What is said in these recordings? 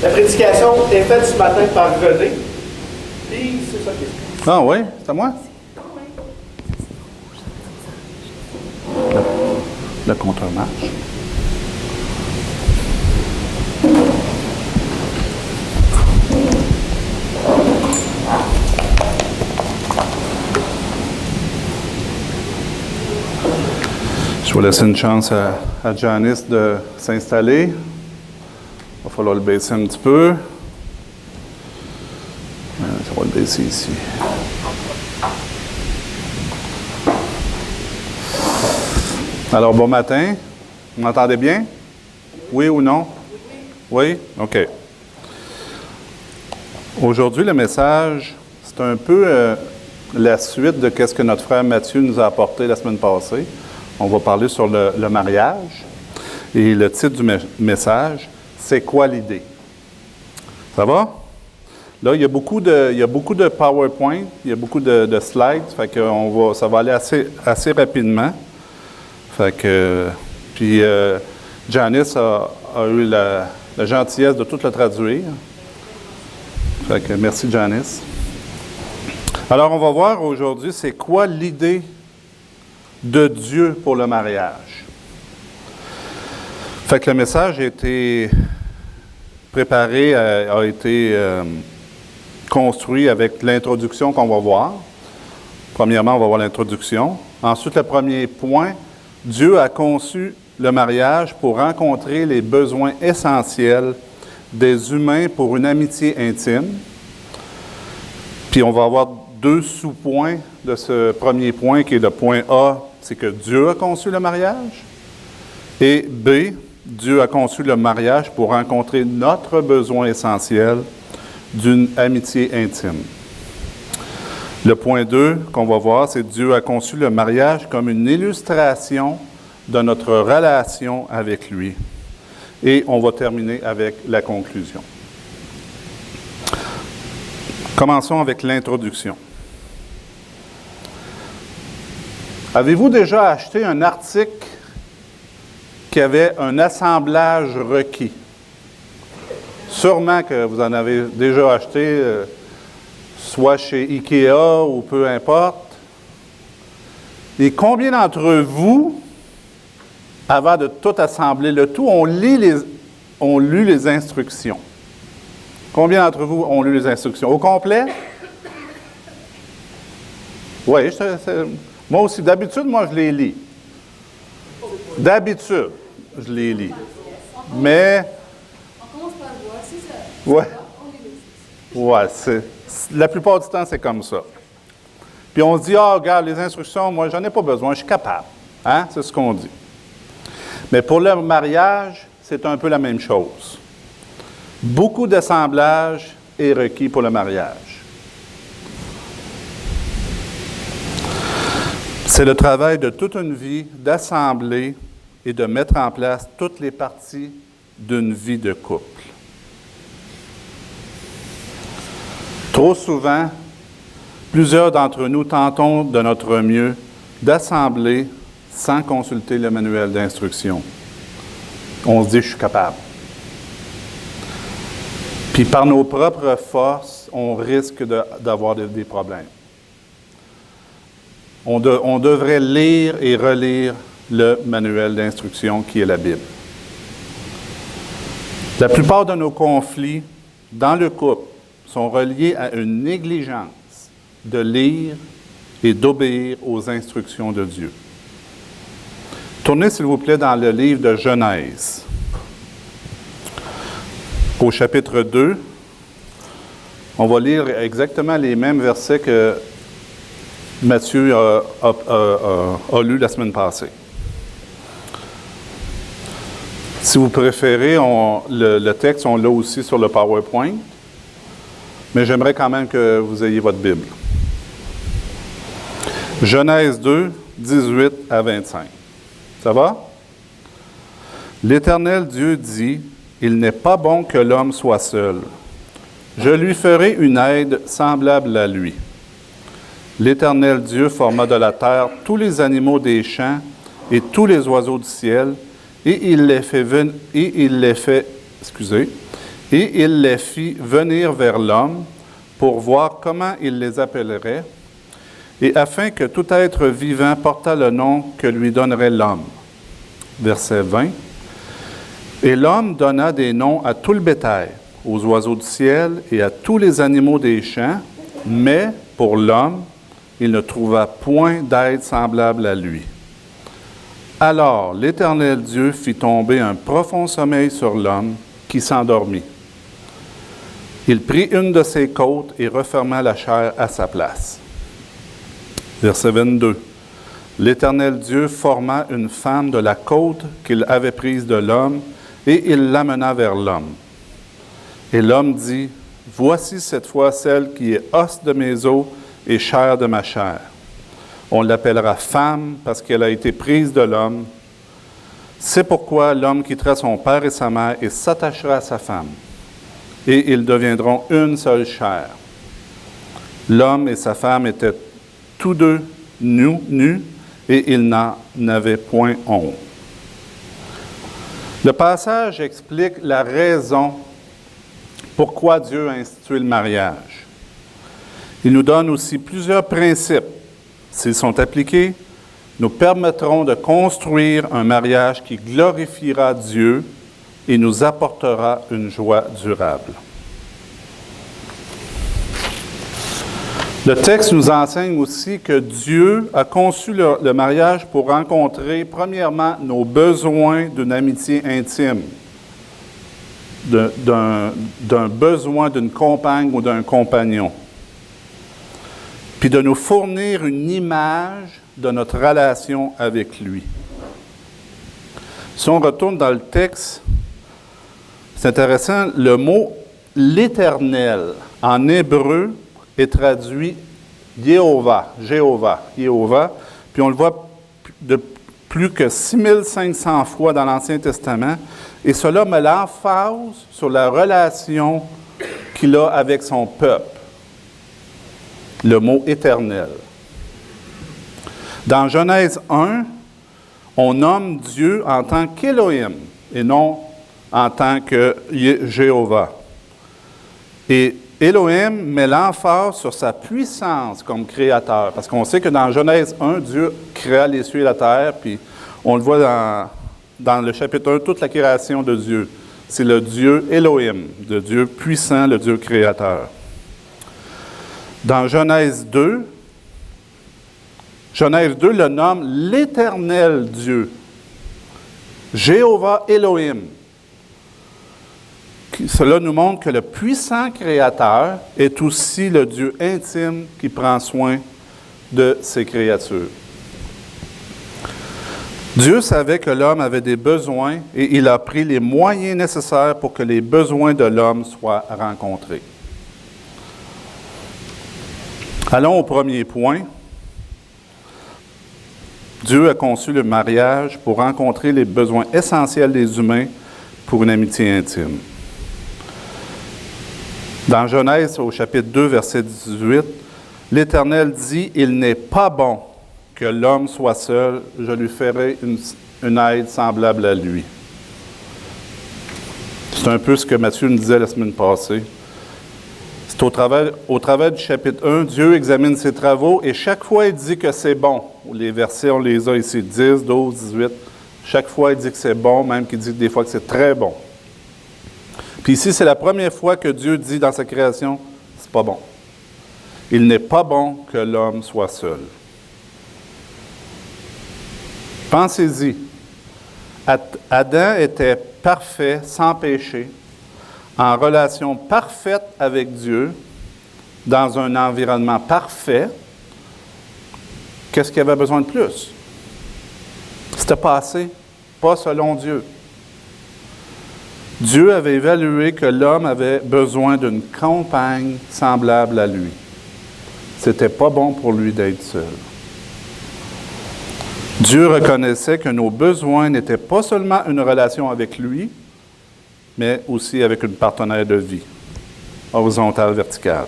La prédication est faite ce matin par René. Puis, c'est ça qui est. Ah oui, c'est à moi? Le compteur marche. Je vais laisser une chance à Janice de s'installer. Il va falloir le baisser un petit peu. Ça va le baisser ici. Alors, bon matin. Vous m'entendez bien? Oui ou non? Oui? OK. Aujourd'hui, le message, c'est un peu la suite de ce que notre frère Mathieu nous a apporté la semaine passée. On va parler sur le mariage. Et le titre du message, c'est quoi l'idée? Ça va? Là, il y a beaucoup de PowerPoint, il y a beaucoup de slides, fait que ça va aller assez rapidement. Fait que, puis Janice a eu la gentillesse de tout le traduire. Fait que merci Janice. Alors, on va voir aujourd'hui, c'est quoi l'idée de Dieu pour le mariage. Fait que le message a été préparé, a été construit avec l'introduction qu'on va voir. Premièrement, on va voir l'introduction. Ensuite, le premier point, Dieu a conçu le mariage pour rencontrer les besoins essentiels des humains pour une amitié intime. Puis on va avoir deux sous-points de ce premier point, qui est le point A, c'est que Dieu a conçu le mariage. Et B, Dieu a conçu le mariage pour rencontrer notre besoin essentiel d'une amitié intime. Le point 2 qu'on va voir, c'est que Dieu a conçu le mariage comme une illustration de notre relation avec lui. Et on va terminer avec la conclusion. Commençons avec l'introduction. Avez-vous déjà acheté un article qui avait un assemblage requis? Sûrement que vous en avez déjà acheté, soit chez IKEA ou peu importe. Et combien d'entre vous, avant de tout assembler le tout, ont lu les instructions? Combien d'entre vous ont lu les instructions? Au complet? Oui, moi aussi. D'habitude, moi, je les lis. D'habitude, je les lis. Mais... On commence par le voir, c'est ça. Ouais. Ouais, la plupart du temps, c'est comme ça. Puis on se dit, regarde, les instructions, moi, j'en ai pas besoin, je suis capable. Hein? C'est ce qu'on dit. Mais pour le mariage, c'est un peu la même chose. Beaucoup d'assemblage est requis pour le mariage. C'est le travail de toute une vie d'assembler et de mettre en place toutes les parties d'une vie de couple. Trop souvent, plusieurs d'entre nous tentons de notre mieux d'assembler sans consulter le manuel d'instruction. On se dit, je suis capable. Puis par nos propres forces, on risque d'avoir des problèmes. On devrait lire et relire le manuel d'instruction qui est la Bible. La plupart de nos conflits dans le couple sont reliés à une négligence de lire et d'obéir aux instructions de Dieu. Tournez, s'il vous plaît, dans le livre de Genèse. Au chapitre 2, on va lire exactement les mêmes versets que Matthieu a lu la semaine passée. Si vous préférez, le texte, on l'a aussi sur le PowerPoint, mais j'aimerais quand même que vous ayez votre Bible. Genèse 2, 18 à 25. Ça va? L'Éternel Dieu dit, « Il n'est pas bon que l'homme soit seul. Je lui ferai une aide semblable à lui. » L'Éternel Dieu forma de la terre tous les animaux des champs et tous les oiseaux du ciel, et il les Et il les fit venir vers l'homme pour voir comment il les appellerait, et afin que tout être vivant portât le nom que lui donnerait l'homme. Verset 20. Et l'homme donna des noms à tout le bétail, aux oiseaux du ciel et à tous les animaux des champs, mais pour l'homme, il ne trouva point d'aide semblable à lui. Alors l'Éternel Dieu fit tomber un profond sommeil sur l'homme qui s'endormit. Il prit une de ses côtes et referma la chair à sa place. Verset 22. L'Éternel Dieu forma une femme de la côte qu'il avait prise de l'homme, et il l'amena vers l'homme. Et l'homme dit, « Voici cette fois celle qui est os de mes os et chair de ma chair. On l'appellera femme parce qu'elle a été prise de l'homme. C'est pourquoi l'homme quittera son père et sa mère et s'attachera à sa femme. Et ils deviendront une seule chair. L'homme et sa femme étaient tous deux nus, et ils n'en avaient point honte. » Le passage explique la raison pourquoi Dieu a institué le mariage. Il nous donne aussi plusieurs principes. S'ils sont appliqués, nous permettront de construire un mariage qui glorifiera Dieu et nous apportera une joie durable. Le texte nous enseigne aussi que Dieu a conçu le mariage pour rencontrer, premièrement, nos besoins d'une amitié intime, d'un besoin d'une compagne ou d'un compagnon, puis de nous fournir une image de notre relation avec lui. Si on retourne dans le texte, c'est intéressant, le mot « l'Éternel » en hébreu est traduit Jéhovah, puis on le voit de plus que 6500 fois dans l'Ancien Testament, et cela met l'emphase sur la relation qu'il a avec son peuple. Le mot « éternel ». Dans Genèse 1, on nomme Dieu en tant qu'Élohim et non en tant que Jéhovah. Et Élohim met l'emphase sur sa puissance comme créateur. Parce qu'on sait que dans Genèse 1, Dieu créa les cieux et la terre, puis on le voit dans le chapitre 1, toute la création de Dieu. C'est le Dieu Élohim, le Dieu puissant, le Dieu créateur. Dans Genèse 2 le nomme l'Éternel Dieu, Jéhovah Elohim. Cela nous montre que le puissant Créateur est aussi le Dieu intime qui prend soin de ses créatures. Dieu savait que l'homme avait des besoins et il a pris les moyens nécessaires pour que les besoins de l'homme soient rencontrés. Allons au premier point. Dieu a conçu le mariage pour rencontrer les besoins essentiels des humains pour une amitié intime. Dans Genèse, au chapitre 2, verset 18, l'Éternel dit « Il n'est pas bon que l'homme soit seul, je lui ferai une aide semblable à lui. » C'est un peu ce que Matthieu nous disait la semaine passée. C'est au travers du chapitre 1, Dieu examine ses travaux et chaque fois il dit que c'est bon. Les versets, on les a ici, 10, 12, 18. Chaque fois il dit que c'est bon, même qu'il dit des fois que c'est très bon. Puis ici, c'est la première fois que Dieu dit dans sa création, c'est pas bon. Il n'est pas bon que l'homme soit seul. Pensez-y. Adam était parfait, sans péché, en relation parfaite avec Dieu, dans un environnement parfait. Qu'est-ce qu'il avait besoin de plus? C'était pas assez, pas selon Dieu. Dieu avait évalué que l'homme avait besoin d'une compagne semblable à lui. C'était pas bon pour lui d'être seul. Dieu reconnaissait que nos besoins n'étaient pas seulement une relation avec lui, mais aussi avec une partenaire de vie, horizontale, verticale.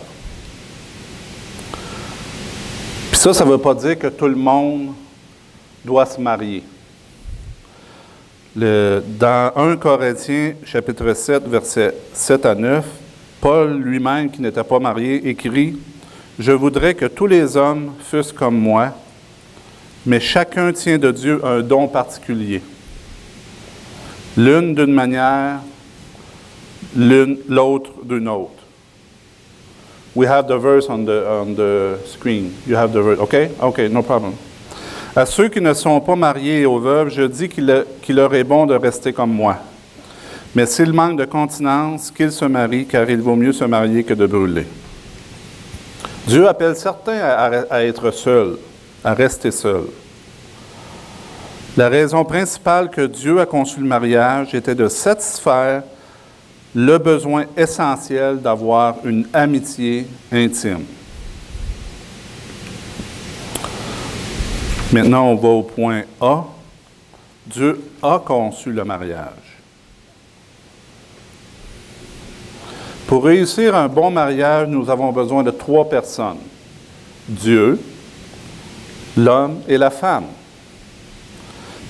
Puis ça ne veut pas dire que tout le monde doit se marier. Dans 1 Corinthiens, chapitre 7, versets 7 à 9, Paul lui-même, qui n'était pas marié, écrit « Je voudrais que tous les hommes fussent comme moi, mais chacun tient de Dieu un don particulier. L'une d'une manière, l'autre d'une autre. » We have the verse on the screen. You have the verse, okay? Okay, no problem. À ceux qui ne sont pas mariés et aux veuves, je dis qu'il leur est bon de rester comme moi. Mais s'ils manquent de continence, qu'ils se marient, car il vaut mieux se marier que de brûler. Dieu appelle certains à être seuls, à rester seuls. La raison principale que Dieu a conçu le mariage était de satisfaire le besoin essentiel d'avoir une amitié intime. Maintenant, on va au point A. Dieu a conçu le mariage. Pour réussir un bon mariage, nous avons besoin de 3 personnes. Dieu, l'homme et la femme.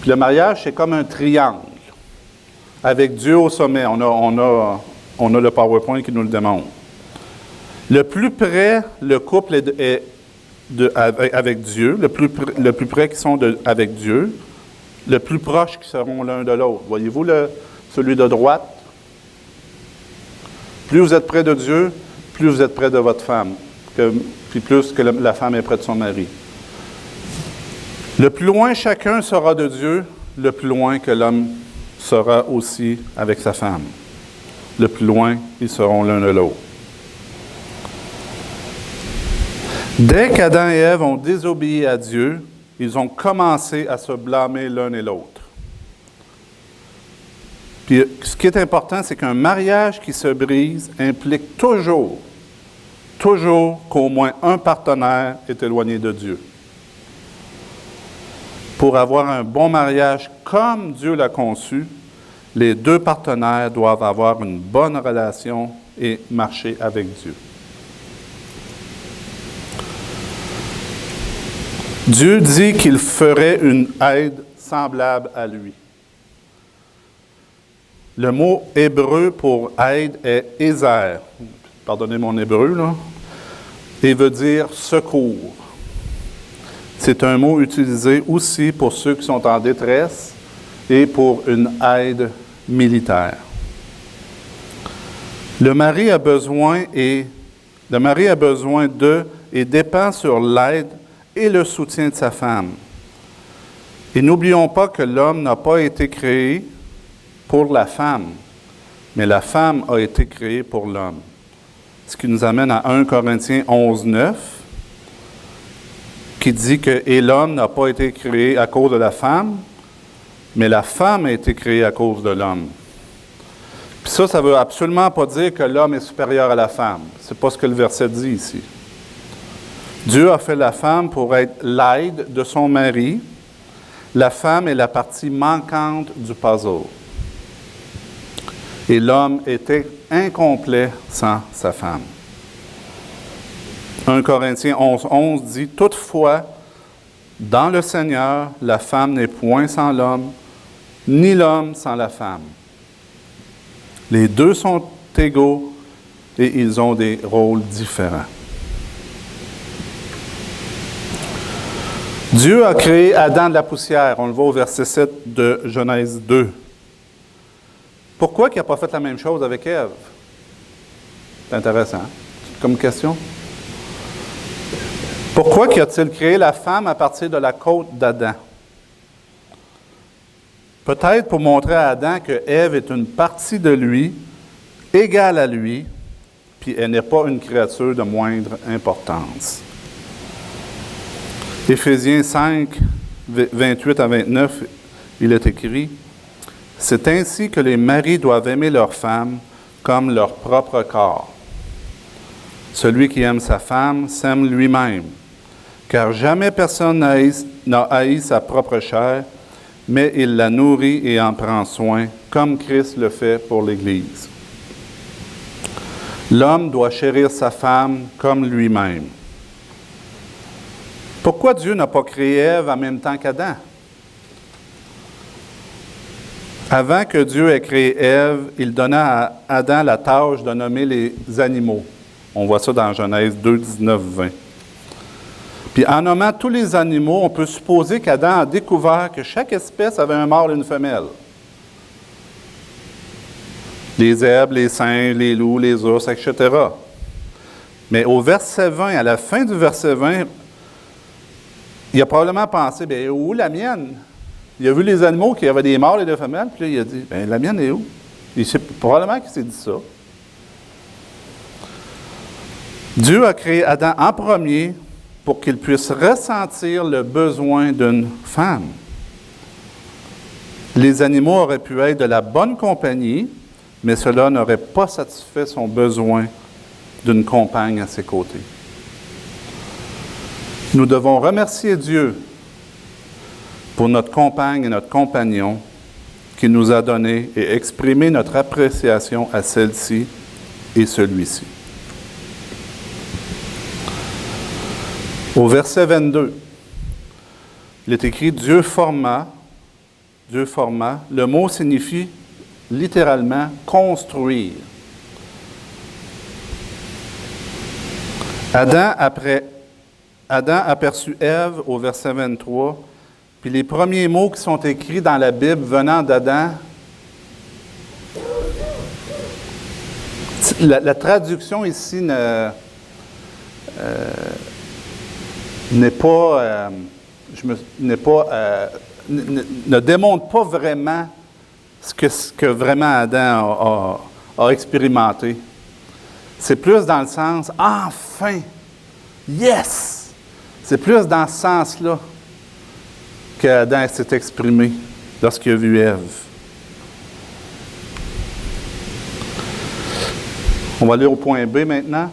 Puis le mariage, c'est comme un triangle, avec Dieu au sommet. On a le PowerPoint qui nous le démontre. Le plus près, le couple est avec Dieu, le plus près qu'ils sont avec Dieu, le plus proche qu'ils seront l'un de l'autre. Voyez-vous celui de droite? Plus vous êtes près de Dieu, plus vous êtes près de votre femme, puis plus que la femme est près de son mari. Le plus loin chacun sera de Dieu, le plus loin que l'homme sera aussi avec sa femme. Le plus loin, ils seront l'un de l'autre. Dès qu'Adam et Ève ont désobéi à Dieu, ils ont commencé à se blâmer l'un et l'autre. Puis, ce qui est important, c'est qu'un mariage qui se brise implique toujours qu'au moins un partenaire est éloigné de Dieu. Pour avoir un bon mariage comme Dieu l'a conçu, les 2 partenaires doivent avoir une bonne relation et marcher avec Dieu. Dieu dit qu'il ferait une aide semblable à lui. Le mot hébreu pour aide est « ézer ». Pardonnez mon hébreu, là. Et veut dire « secours ». C'est un mot utilisé aussi pour ceux qui sont en détresse et pour une aide militaire. Le mari a besoin de et dépend sur l'aide et le soutien de sa femme. Et n'oublions pas que l'homme n'a pas été créé pour la femme, mais la femme a été créée pour l'homme. Ce qui nous amène à 1 Corinthiens 11, 9, qui dit que « Et l'homme n'a pas été créé à cause de la femme, mais la femme a été créée à cause de l'homme. » Puis ça ne veut absolument pas dire que l'homme est supérieur à la femme. Ce n'est pas ce que le verset dit ici. Dieu a fait la femme pour être l'aide de son mari. La femme est la partie manquante du puzzle. Et l'homme était incomplet sans sa femme. 1 Corinthiens 11, 11 dit « Toutefois, dans le Seigneur, la femme n'est point sans l'homme, ni l'homme sans la femme. Les 2 sont égaux et ils ont des rôles différents. » Dieu a créé Adam de la poussière. On le voit au verset 7 de Genèse 2. Pourquoi il n'a pas fait la même chose avec Ève? C'est intéressant. Comme question. Pourquoi a-t-il créé la femme à partir de la côte d'Adam? Peut-être pour montrer à Adam que Ève est une partie de lui, égale à lui, puis elle n'est pas une créature de moindre importance. Éphésiens 5, 28 à 29, il est écrit « C'est ainsi que les maris doivent aimer leurs femmes comme leur propre corps. Celui qui aime sa femme s'aime lui-même, car jamais personne n'a haï sa propre chair, mais il la nourrit et en prend soin, comme Christ le fait pour l'Église. L'homme doit chérir sa femme comme lui-même. » Pourquoi Dieu n'a pas créé Ève en même temps qu'Adam? Avant que Dieu ait créé Ève, il donna à Adam la tâche de nommer les animaux. On voit ça dans Genèse 2, 19, 20. Puis en nommant tous les animaux, on peut supposer qu'Adam a découvert que chaque espèce avait un mâle et une femelle. Les zèbres, les singes, les loups, les ours, etc. Mais au verset 20, à la fin du verset 20, il a probablement pensé, bien, où la mienne? Il a vu les animaux qui avaient des mâles et des femelles, puis là, il a dit, bien, la mienne est où? Probablement qu'il s'est dit ça. Dieu a créé Adam en premier pour qu'il puisse ressentir le besoin d'une femme. Les animaux auraient pu être de la bonne compagnie, mais cela n'aurait pas satisfait son besoin d'une compagne à ses côtés. Nous devons remercier Dieu pour notre compagne et notre compagnon qu'il nous a donné et exprimer notre appréciation à celle-ci et celui-ci. Au verset 22, il est écrit « Dieu forma ». Le mot signifie littéralement « construire ». Adam aperçut Ève au verset 23, puis les premiers mots qui sont écrits dans la Bible venant d'Adam, la traduction ici ne démontre pas vraiment ce que vraiment Adam a expérimenté. C'est plus dans le sens « enfin! Yes! » C'est plus dans ce sens-là qu'Adam s'est exprimé lorsqu'il a vu Ève. On va aller au point B maintenant.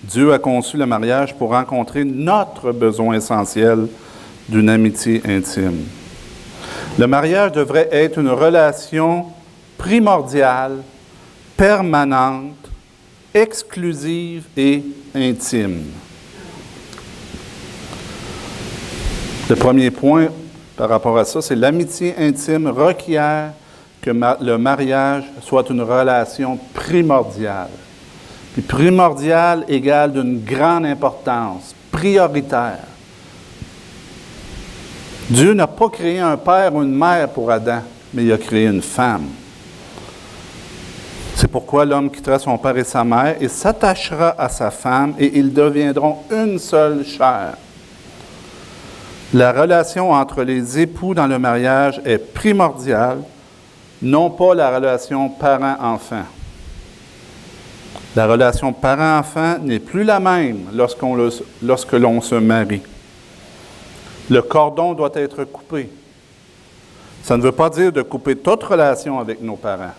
Dieu a conçu le mariage pour rencontrer notre besoin essentiel d'une amitié intime. Le mariage devrait être une relation primordiale, permanente, exclusive et intime. Le premier point par rapport à ça, c'est l'amitié intime requiert que le mariage soit une relation primordiale. Puis primordiale égale d'une grande importance, prioritaire. Dieu n'a pas créé un père ou une mère pour Adam, mais il a créé une femme. C'est pourquoi l'homme quittera son père et sa mère et s'attachera à sa femme et ils deviendront une seule chair. La relation entre les époux dans le mariage est primordiale, non pas la relation parent-enfant. La relation parent-enfant n'est plus la même lorsque l'on se marie. Le cordon doit être coupé. Ça ne veut pas dire de couper toute relation avec nos parents.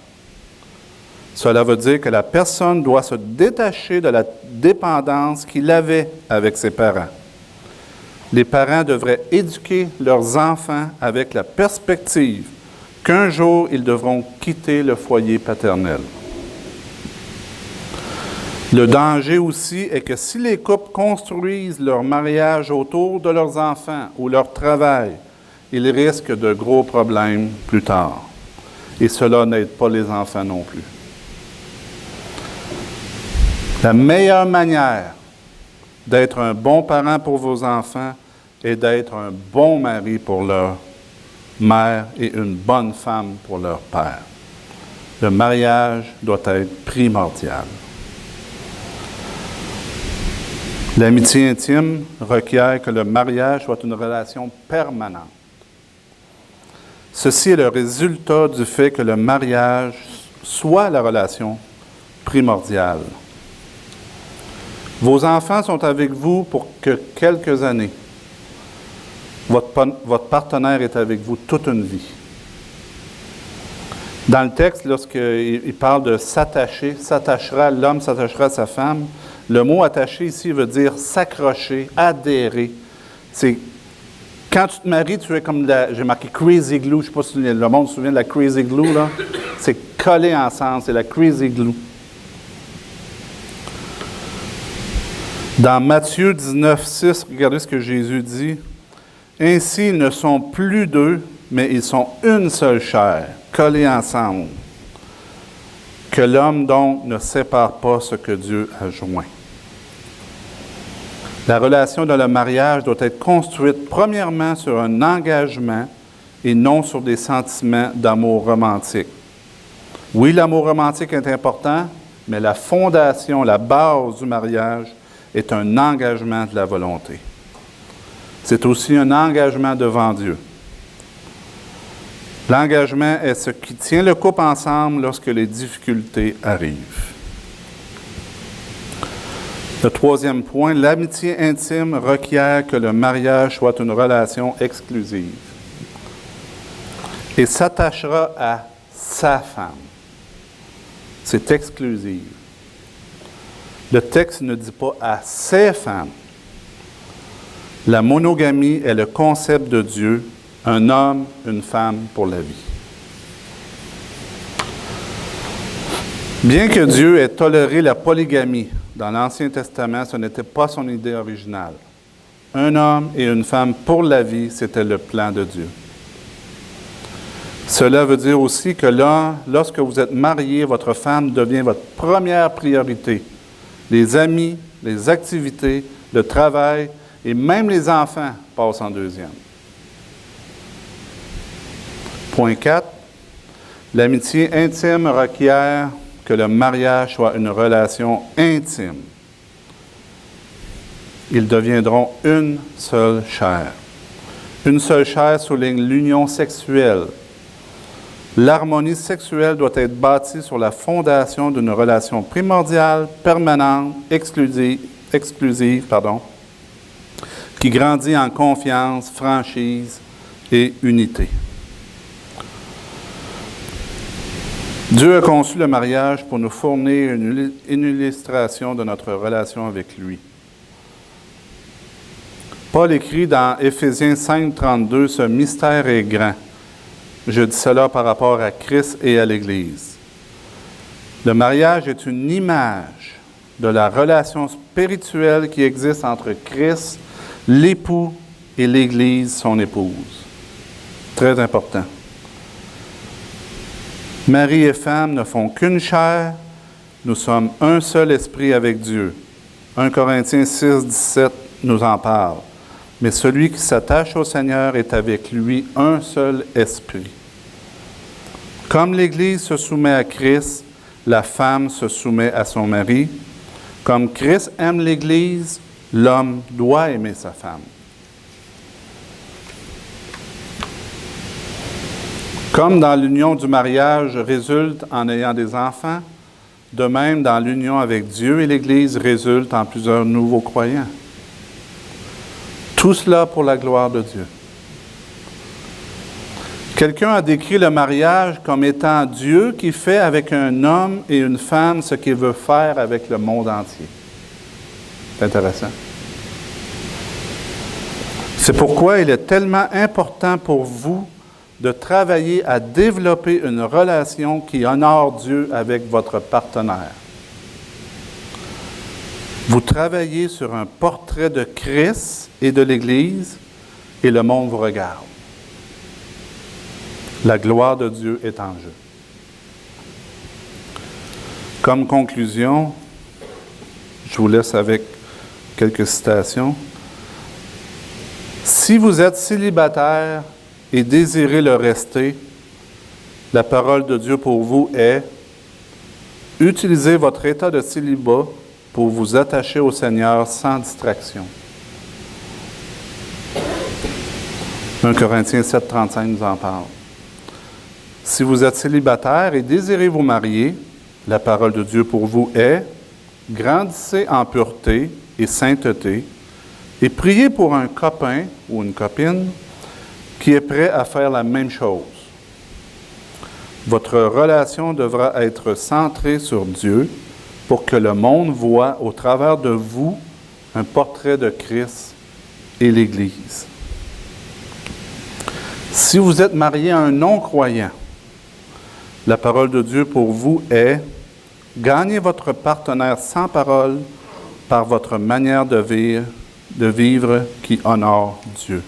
Cela veut dire que la personne doit se détacher de la dépendance qu'il avait avec ses parents. Les parents devraient éduquer leurs enfants avec la perspective qu'un jour, ils devront quitter le foyer paternel. Le danger aussi est que si les couples construisent leur mariage autour de leurs enfants ou leur travail, ils risquent de gros problèmes plus tard. Et cela n'aide pas les enfants non plus. La meilleure manière d'être un bon parent pour vos enfants est d'être un bon mari pour leur mère et une bonne femme pour leur père. Le mariage doit être primordial. L'amitié intime requiert que le mariage soit une relation permanente. Ceci est le résultat du fait que le mariage soit la relation primordiale. Vos enfants sont avec vous pour que quelques années. Votre partenaire est avec vous toute une vie. Dans le texte, lorsqu'il parle de s'attacher, l'homme s'attachera à sa femme, le mot attacher ici veut dire s'accrocher, adhérer. C'est quand tu te maries, tu es comme j'ai marqué crazy glue, je ne sais pas si le monde se souvient de la crazy glue, là. C'est collé ensemble, c'est la crazy glue. Dans Matthieu 19, 6, regardez ce que Jésus dit. « Ainsi, ils ne sont plus deux, mais ils sont une seule chair, collés ensemble. Que l'homme donc ne sépare pas ce que Dieu a joint. La relation dans le mariage doit être construite premièrement sur un engagement et non sur des sentiments d'amour romantique. Oui, l'amour romantique est important, mais la fondation, la base du mariage est un engagement de la volonté. C'est aussi un engagement devant Dieu. L'engagement est ce qui tient le couple ensemble lorsque les difficultés arrivent. Le troisième point, l'amitié intime requiert que le mariage soit une relation exclusive et s'attachera à sa femme. C'est exclusif. Le texte ne dit pas à ses femmes. La monogamie est le concept de Dieu, un homme, une femme pour la vie. Bien que Dieu ait toléré la polygamie dans l'Ancien Testament, ce n'était pas son idée originale. Un homme et une femme pour la vie, c'était le plan de Dieu. Cela veut dire aussi que là, lorsque vous êtes marié, votre femme devient votre première priorité. Les amis, les activités, le travail et même les enfants passent en deuxième. Point 4. L'amitié intime requiert que le mariage soit une relation intime. Ils deviendront une seule chair. Une seule chair souligne l'union sexuelle. L'harmonie sexuelle doit être bâtie sur la fondation d'une relation primordiale, permanente, exclusive, qui grandit en confiance, franchise et unité. Dieu a conçu le mariage pour nous fournir une illustration de notre relation avec lui. Paul écrit dans Éphésiens 5,32, « Ce mystère est grand. Je dis cela par rapport à Christ et à l'Église. » Le mariage est une image de la relation spirituelle qui existe entre Christ, l'époux, et l'Église, son épouse. Très important. Mari et femme ne font qu'une chair, nous sommes un seul esprit avec Dieu. 1 Corinthiens 6, 17 nous en parle. Mais celui qui s'attache au Seigneur est avec lui un seul esprit. Comme l'Église se soumet à Christ, la femme se soumet à son mari. Comme Christ aime l'Église, l'homme doit aimer sa femme. Comme dans l'union du mariage résulte en ayant des enfants, de même dans l'union avec Dieu et l'Église résulte en plusieurs nouveaux croyants. Tout cela pour la gloire de Dieu. Quelqu'un a décrit le mariage comme étant Dieu qui fait avec un homme et une femme ce qu'il veut faire avec le monde entier. C'est intéressant. C'est pourquoi il est tellement important pour vous de travailler à développer une relation qui honore Dieu avec votre partenaire. Vous travaillez sur un portrait de Christ et de l'Église et le monde vous regarde. La gloire de Dieu est en jeu. Comme conclusion, je vous laisse avec quelques citations. Si vous êtes célibataire et désirez le rester, la parole de Dieu pour vous est « Utilisez votre état de célibat pour vous attacher au Seigneur sans distraction. » 1 Corinthiens 7, 35 nous en parle. Si vous êtes célibataire et désirez vous marier, la parole de Dieu pour vous est « Grandissez en pureté et sainteté et priez pour un copain ou une copine qui est prêt à faire la même chose. Votre relation devra être centrée sur Dieu pour que le monde voie au travers de vous un portrait de Christ et l'Église. Si vous êtes marié à un non-croyant, la parole de Dieu pour vous est « Gagnez votre partenaire sans parole par votre manière de vivre qui honore Dieu. »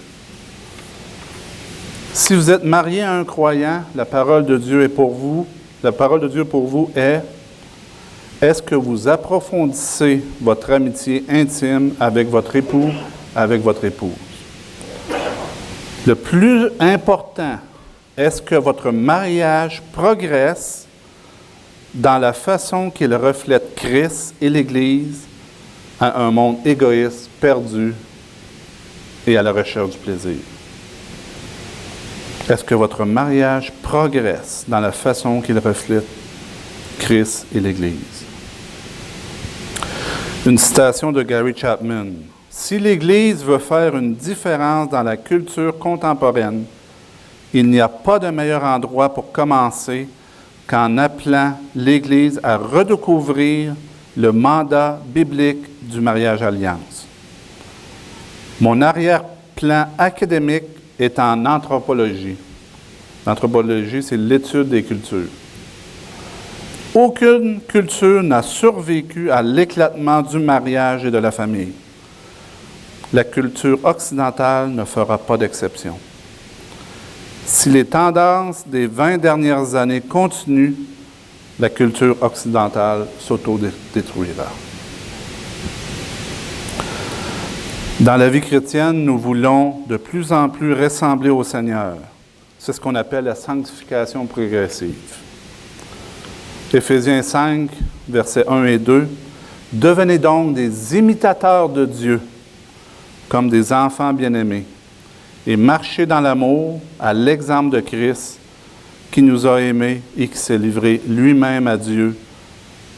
Si vous êtes marié à un croyant, la parole de Dieu est pour vous. La parole de Dieu pour vous est: est-ce que vous approfondissez votre amitié intime avec votre époux, avec votre épouse? Le plus important, est-ce que votre mariage progresse dans la façon qu'il reflète Christ et l'Église à un monde égoïste, perdu et à la recherche du plaisir? Est-ce que votre mariage progresse dans la façon qu'il reflète Christ et l'Église? Une citation de Gary Chapman. « Si l'Église veut faire une différence dans la culture contemporaine, il n'y a pas de meilleur endroit pour commencer qu'en appelant l'Église à redécouvrir le mandat biblique du mariage-alliance. Mon arrière-plan académique est en anthropologie. L'anthropologie, c'est l'étude des cultures. Aucune culture n'a survécu à l'éclatement du mariage et de la famille. La culture occidentale ne fera pas d'exception. Si les tendances des 20 dernières années continuent, la culture occidentale s'auto-détruira. Dans la vie chrétienne, nous voulons de plus en plus ressembler au Seigneur. C'est ce qu'on appelle la sanctification progressive. Éphésiens 5, versets 1 et 2. « Devenez donc des imitateurs de Dieu, comme des enfants bien-aimés, et marchez dans l'amour à l'exemple de Christ, qui nous a aimés et qui s'est livré lui-même à Dieu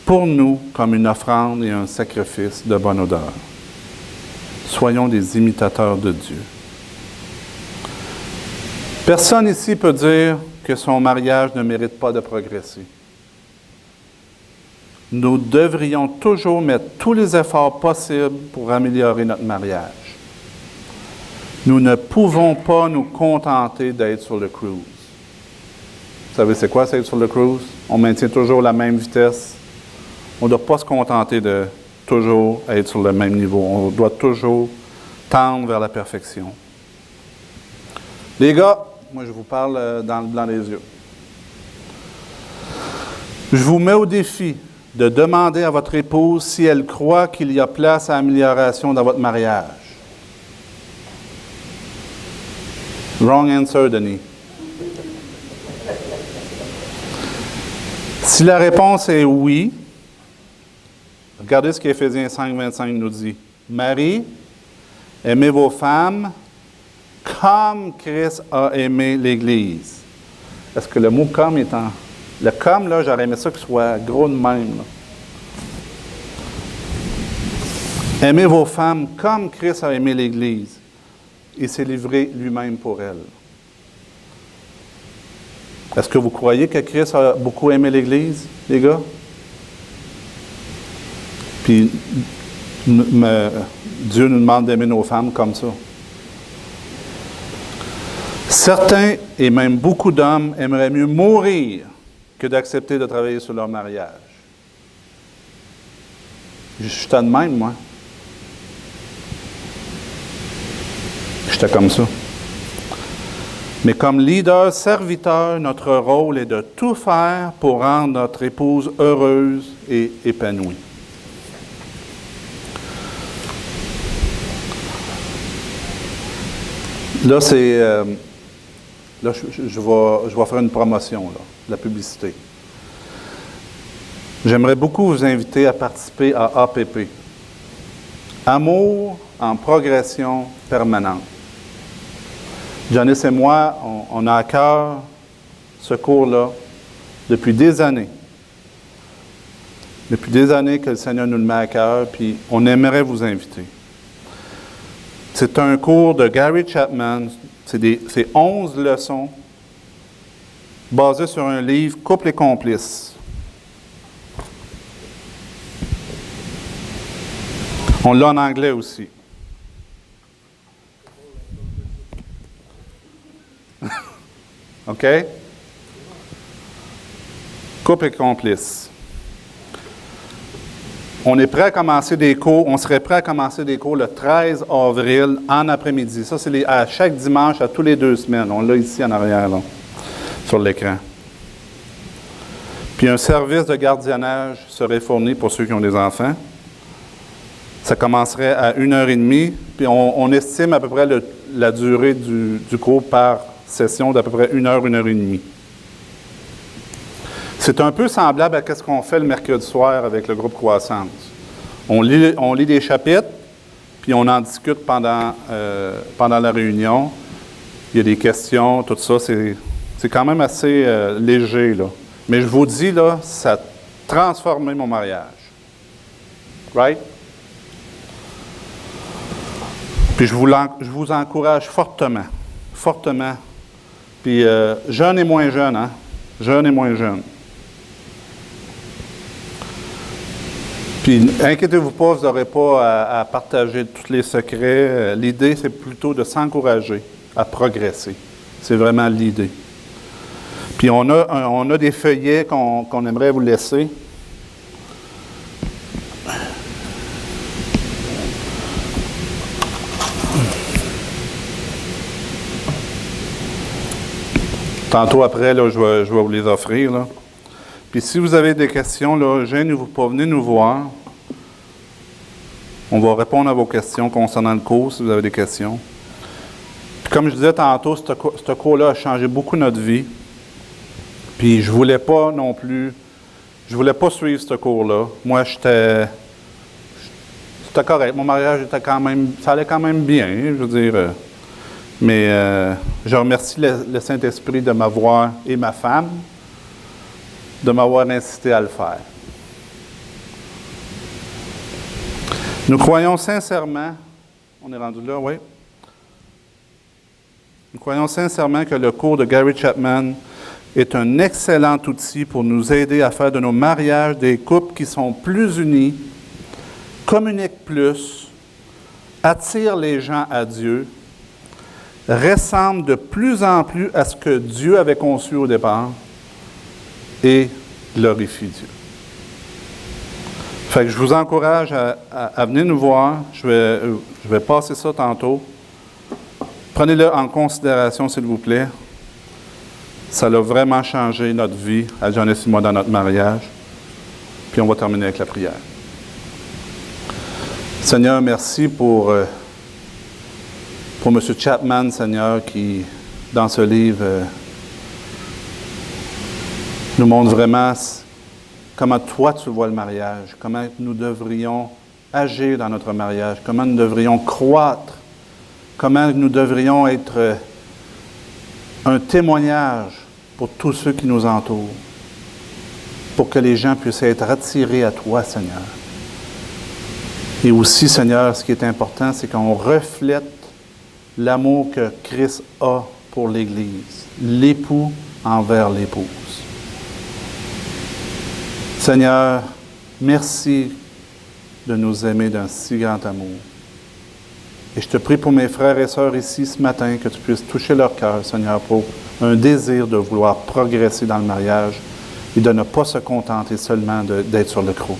pour nous comme une offrande et un sacrifice de bonne odeur. » Soyons des imitateurs de Dieu. Personne ici peut dire que son mariage ne mérite pas de progresser. Nous devrions toujours mettre tous les efforts possibles pour améliorer notre mariage. Nous ne pouvons pas nous contenter d'être sur le cruise. Vous savez, c'est quoi, c'est être sur le cruise? On maintient toujours la même vitesse. On ne doit pas se contenter de toujours être sur le même niveau. On doit toujours tendre vers la perfection. Les gars, moi je vous parle dans le blanc des yeux. Je vous mets au défi de demander à votre épouse si elle croit qu'il y a place à amélioration dans votre mariage. Wrong answer, Denis. Si la réponse est oui, regardez ce qu'Éphésiens 5, 25 nous dit. Marie, aimez vos femmes comme Christ a aimé l'Église. Est-ce que le mot « comme » est en... Le « comme », là, j'aurais aimé ça qu'il soit gros de même. Là. Aimez vos femmes comme Christ a aimé l'Église et s'est livré lui-même pour elle. Est-ce que vous croyez que Christ a beaucoup aimé l'Église, les gars? Puis, Dieu nous demande d'aimer nos femmes comme ça. Certains, et même beaucoup d'hommes, aimeraient mieux mourir que d'accepter de travailler sur leur mariage. Je suis de même, moi. J'étais comme ça. Mais comme leader, serviteur, notre rôle est de tout faire pour rendre notre épouse heureuse et épanouie. Là, je vais faire une promotion, là, de la publicité. J'aimerais beaucoup vous inviter à participer à APP. Amour en progression permanente. Janice et moi, on a à cœur ce cours-là depuis des années. Depuis des années que le Seigneur nous le met à cœur, puis on aimerait vous inviter. C'est un cours de Gary Chapman. C'est 11 leçons basées sur un livre « Couple et complices ». On l'a en anglais aussi. OK? Couple et complices. On est prêt à commencer des cours. On serait prêt à commencer des cours le 13 avril en après-midi. Ça, c'est à chaque dimanche, à tous les 2 semaines. On l'a ici en arrière, là, sur l'écran. Puis un service de gardiennage serait fourni pour ceux qui ont des enfants. Ça commencerait à 1h30, puis on estime à peu près la durée du cours par session d'à peu près 1 heure, 1h30. C'est un peu semblable à ce qu'on fait le mercredi soir avec le groupe Croissance. On lit des chapitres, puis on en discute pendant la réunion. Il y a des questions, tout ça. C'est quand même assez léger, là. Mais je vous dis, là, ça a transformé mon mariage. Right? Puis je vous encourage fortement. Fortement. Puis jeunes et moins jeunes, hein? Jeunes et moins jeunes. Puis inquiétez-vous pas, vous n'aurez pas à partager tous les secrets. L'idée, c'est plutôt de s'encourager à progresser. C'est vraiment l'idée. Puis on a des feuillets qu'on aimerait vous laisser. Tantôt après, là, je vais vous les offrir, là. Puis si vous avez des questions, là, gênez-vous pas, venez nous voir. On va répondre à vos questions concernant le cours, si vous avez des questions. Puis comme je disais tantôt, ce cours-là a changé beaucoup notre vie. Puis je voulais pas non plus, je voulais pas suivre ce cours-là. Moi, c'était correct. Mon mariage était quand même, ça allait quand même bien, je veux dire. Mais je remercie le Saint-Esprit de m'avoir, et ma femme, de m'avoir incité à le faire. Nous croyons sincèrement, on est rendu là, oui. Nous croyons sincèrement que le cours de Gary Chapman est un excellent outil pour nous aider à faire de nos mariages des couples qui sont plus unis, communiquent plus, attirent les gens à Dieu, ressemblent de plus en plus à ce que Dieu avait conçu au départ et glorifient Dieu. Fait que je vous encourage à venir nous voir. Je vais passer ça tantôt. Prenez-le en considération, s'il vous plaît. Ça a vraiment changé notre vie, à Janice et moi, dans notre mariage. Puis on va terminer avec la prière. Seigneur, merci pour M. Chapman, Seigneur, qui, dans ce livre, nous montre vraiment comment toi tu vois le mariage, comment nous devrions agir dans notre mariage, comment nous devrions croître, comment nous devrions être un témoignage pour tous ceux qui nous entourent, pour que les gens puissent être attirés à toi, Seigneur. Et aussi, Seigneur, ce qui est important, c'est qu'on reflète l'amour que Christ a pour l'Église, l'époux envers l'épouse. Seigneur, merci de nous aimer d'un si grand amour. Et je te prie pour mes frères et sœurs ici ce matin, que tu puisses toucher leur cœur, Seigneur, pour un désir de vouloir progresser dans le mariage et de ne pas se contenter seulement d'être sur le cross.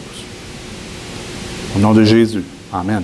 Au nom de Jésus. Amen.